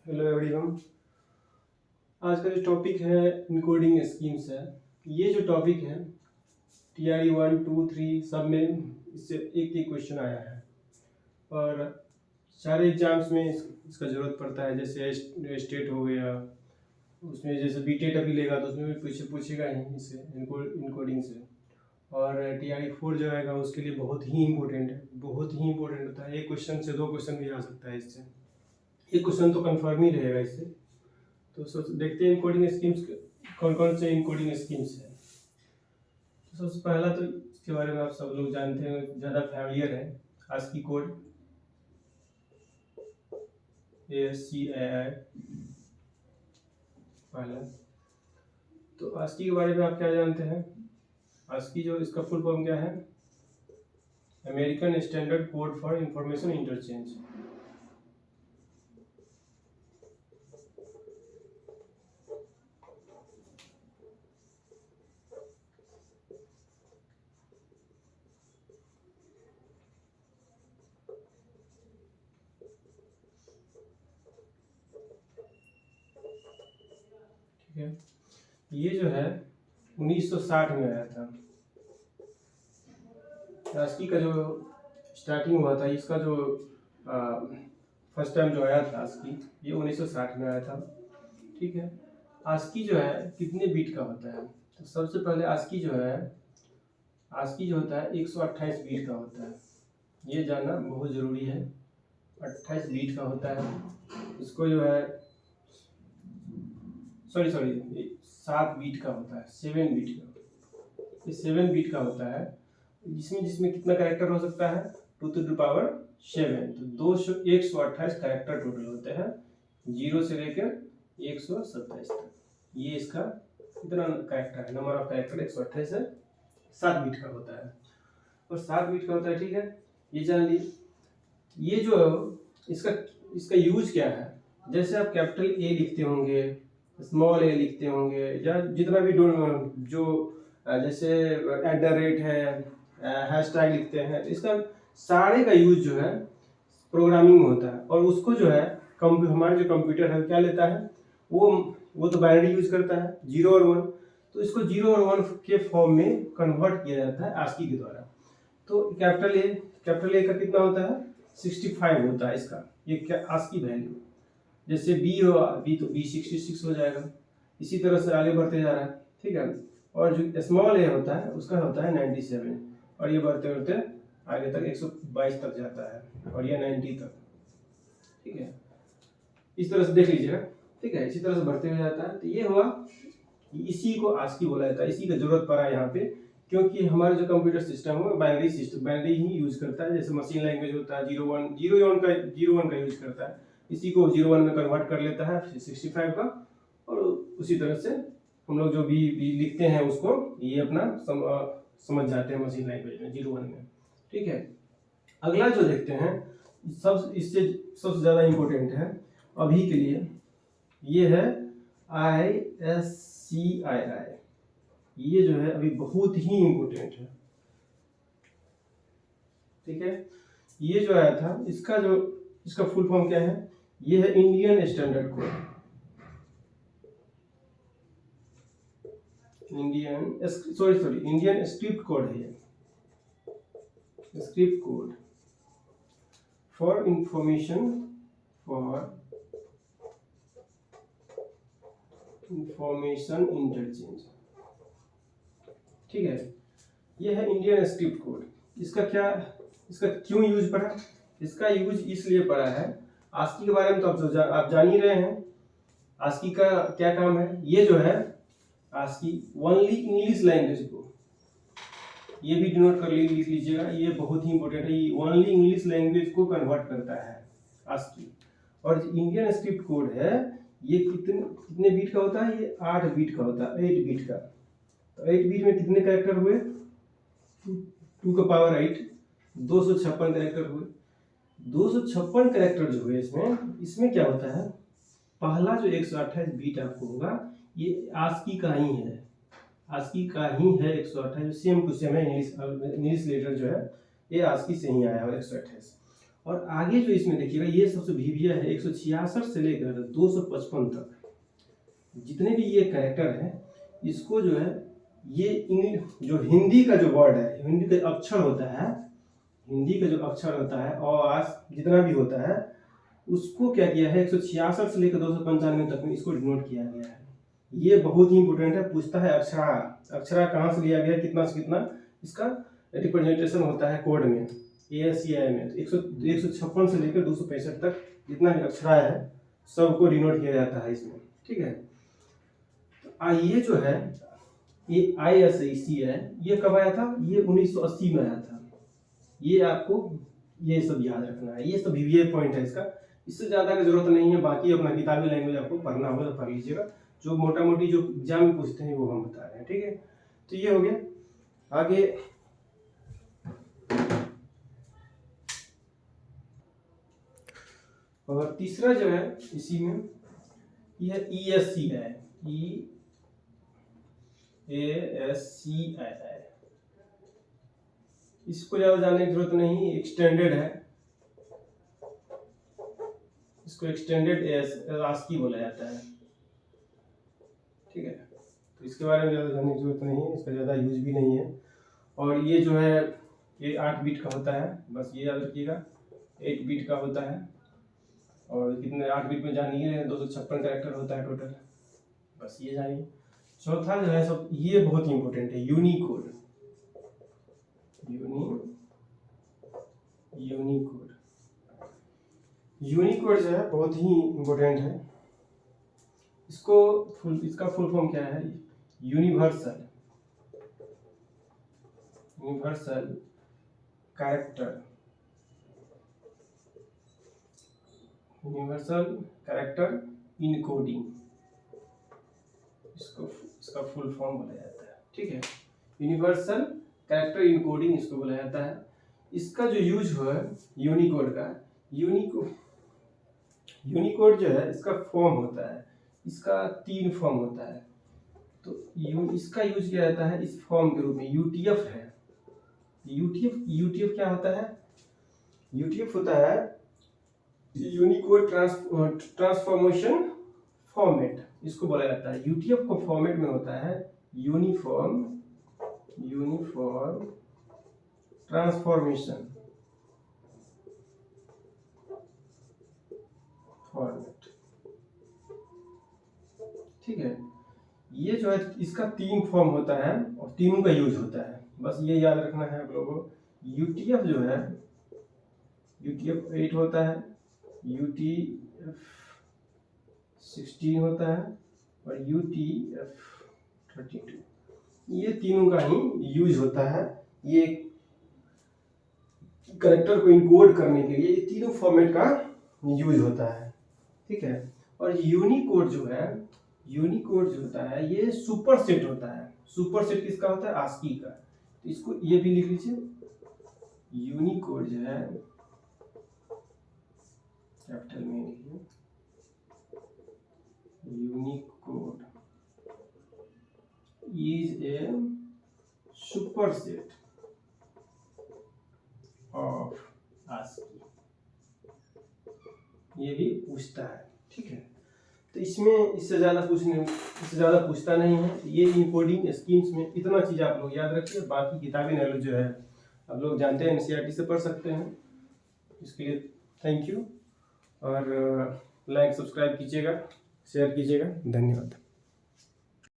Hello everyone. आज का जो टॉपिक है इनकोडिंग स्कीम्स है। ये जो टॉपिक है TRE 1, 2, 3 सब में इससे एक एक क्वेश्चन आया है और सारे एग्जाम्स में इसका ज़रूरत पड़ता है। जैसे स्टेट हो गया, उसमें जैसे बीटेट अभी लेगा तो उसमें भी पूछेगा ही इससे इनकोडिंग से। और TRE 4 जो आएगा उसके लिए बहुत ही इम्पोर्टेंट है, बहुत ही इम्पोर्टेंट होता है। एक क्वेश्चन से 2 क्वेश्चन भी आ सकता है इससे। एक क्वेश्चन तो कन्फर्म ही रहेगा इससे। तो देखते हैं इनकोडिंग स्कीम्स कौन कौन से इनकोडिंग स्कीम्स है। तो सबसे पहला तो इसके बारे में आप सब लोग जानते हैं, ज़्यादा फैमिलियर है। ASCII कोड, ASCII पहला। तो ASCII के बारे में आप क्या जानते हैं? ASCII जो इसका फुल फॉर्म क्या है? American standard code for information interchange. ठीक है, ये जो है 1960 में आया था। ASCII का जो स्टार्टिंग हुआ था, इसका जो फर्स्ट टाइम जो आया था ASCII, ये 1960 में आया था। ठीक है, ASCII जो है कितने बीट का होता है? तो सबसे पहले ASCII जो होता है 128 बीट का होता है। ये जानना बहुत ज़रूरी है। 28 बीट का होता है। इसको जो है सॉरी 7 बीट का होता है, 7 बीट का। ये 7 बीट का होता है, जिसमें कितना कैरेक्टर हो सकता है? 2 to the power 7। तो 128 कैरेक्टर टोटल होते हैं, 0 से लेकर 127 तक। ये इसका कितना कैरेक्टर है? नंबर ऑफ कैरेक्टर 128 है, 7 बीट का होता है और 7 बीट का होता है। ठीक है, ये जान ली। ये जो इसका यूज क्या है? जैसे आप कैपिटल A लिखते होंगे, स्मॉल a लिखते होंगे, या जितना भी जो जैसे @ है, हैशटैग लिखते हैं, इसका सारे का यूज जो है प्रोग्रामिंग में होता है। और उसको जो है हमारे जो कंप्यूटर है क्या लेता है? वो तो बाइनरी यूज करता है, 0 और 1। तो इसको 0 और 1 के फॉर्म में कन्वर्ट किया जाता है ASCII के द्वारा। तो कैपिटल A का कितना होता है? 65 होता है इसका, ये क्या ASCII वैल्यू। जैसे B हो, B 66 हो जाएगा। इसी तरह से आगे बढ़ते जा रहा है। ठीक है, और जो स्मॉल a होता है उसका होता है 97, और ये बढ़ते बढ़ते आगे तक 122 तक जाता है, और ये 90 तक। ठीक है, इस तरह से देख लीजिएगा। ठीक है, इसी तरह से बढ़ते हुए जाता है। तो ये हुआ, इसी को ASCII बोला जाता है। इसी का जरूरत पड़ा यहाँ पे, क्योंकि हमारा जो कंप्यूटर सिस्टम है बाइनरी ही यूज करता है। जैसे मशीन लैंग्वेज होता है 0 1 का यूज करता है, इसी को 0 1 में कन्वर्ट कर लेता है 65 का, और उसी तरह से हम लोग जो भी लिखते हैं उसको ये अपना समझ जाते हैं मशीन लैंग्वेज में 0 1 में। ठीक है, अगला जो देखते हैं इससे सबसे ज़्यादा इम्पोर्टेंट है अभी के लिए, ये है ISCII। ये जो है अभी बहुत ही इम्पोर्टेंट है। ठीक है, ये जो आया था इसका फुल फॉर्म क्या है? ये है Indian standard code. Indian script code है ये, script code for information interchange. ठीक है, ये है इंडियन स्क्रिप्ट कोड। इसका क्यों यूज पड़ा? इसका यूज इसलिए पड़ा है, ASCII के बारे में तो आप जान ही रहे हैं। ASCII का क्या काम है? ये जो है ASCII ओनली इंग्लिश लैंग्वेज को, ये भी डिनोट कर लिख लीजिएगा, ये बहुत ही इंपॉर्टेंट है। ये ओनली इंग्लिश लैंग्वेज को कन्वर्ट करता है ASCII। और जो इंडियन स्क्रिप्ट कोड है ये कितने बीट का होता है? ये 8 बीट का होता है, 8 बीट का। तो 8 बीट में कितने कैरेक्टर हुए? 2 का पावर 8, 256 कैरेक्टर हुए। 256 कैरेक्टर जो हुए इसमें क्या होता है? पहला जो 128 बीट आपको होगा ये ASCII का ही है, ASCII का ही है 128, सेम टू सेम है। इंग्लिश लेटर जो है ये ASCII से ही आया है 128। और आगे जो इसमें देखिएगा ये सबसे VBA है 166 से लेकर 255 तक जितने भी ये कैरेक्टर हैं इसको जो है ये जो हिंदी का जो वर्ड है, हिंदी का अक्षर होता है, हिंदी का जो अक्षर होता है और आज जितना भी होता है उसको क्या किया है 166 से लेकर 295 तक में इसको डिनोट किया गया है। ये बहुत ही इंपॉर्टेंट है, पूछता है अक्षरा, अक्षरा कहाँ से लिया गया, कितना से कितना इसका रिप्रेजेंटेशन होता है कोड में ASCII में। तो 156 से लेकर 265 तक जितना भी अक्षरा है सबको डिनोट किया जाता है इसमें, ठीक है। तो ये जो है ये ISICI ये कब आया था, ये 1980 में आया था। ये आपको ये सब याद रखना है, ये सब VBA पॉइंट है इसका, इससे ज़्यादा की जरूरत नहीं है। बाकी अपना किताबी लैंग्वेज आपको पढ़ना होगा तो पढ़ लीजिएगा, जो मोटा मोटी जो एग्जाम में पूछते हैं वो हम बता रहे हैं, ठीक है। तो ये हो गया। आगे और तीसरा जो है इसी में यह ESCI इसको ज़्यादा जानने की जरूरत नहीं, एक्सटेंडेड है, इसको एक्सटेंडेड ASCII बोला जाता है, ठीक है। तो इसके बारे में ज़्यादा जानने की जरूरत नहीं है, इसका ज़्यादा यूज भी नहीं है। और ये जो है ये 8 बीट का होता है, बस ये याद रखिएगा 8 बीट का होता है। और कितने 8 बीट में जान ही रहे हैं 256 कैरेक्टर होता है टोटल, बस ये जानिए। चौथा जो है सब ये बहुत इंपॉर्टेंट है, यूनिकोड। यूनिकोड जो है बहुत ही इंपॉर्टेंट है। इसका फुल फॉर्म क्या है, यूनिवर्सल कैरेक्टर इनकोडिंग, इसका फुल फॉर्म बोला जाता है, ठीक है। यूनिवर्सल कैरेक्टर इनकोडिंग इसको बोला जाता है। इसका जो यूज है यूनिकोड का, यूनिकोड जो है इसका फॉर्म होता है, इसका 3 फॉर्म होता है। तो इसका यूज किया जाता है इस फॉर्म के रूप में, UTF है। UTF क्या होता है, UTF होता है यूनिकोड ट्रांसफॉर्मेशन फॉर्मेट, इसको बोला जाता है। UTF को फॉर्मेट में होता है यूनिफॉर्म ट्रांसफॉर्मेशन फॉर्मेट, ठीक है। ये जो है इसका 3 फॉर्म होता है और तीनों का यूज होता है, बस ये याद रखना है आप लोगों को। UTF जो है UTF 8 होता है, UTF 16 होता है और UTF 32, ये तीनों का ही यूज होता है। ये कैरेक्टर को इनकोड करने के लिए ये तीनों फॉर्मेट का यूज होता है, ठीक है। और यूनिकोड जो होता है ये सुपरसेट होता है। सुपरसेट किसका होता है, ASCII का। तो इसको ये भी लिख लीजिए, यूनिकोड जो है कैपिटल में लिखिए, Unicode is a superset of ASCII, ये भी पूछता है, ठीक है। तो इसमें इससे ज़्यादा पूछता नहीं है। ये इनकोडिंग स्कीम्स में इतना चीज़ आप लोग याद रखिए, बाकी किताबी नॉलेज जो है आप लोग जानते हैं NCERT से पढ़ सकते हैं। इसके लिए थैंक यू, और लाइक सब्सक्राइब कीजिएगा, शेयर कीजिएगा, धन्यवाद।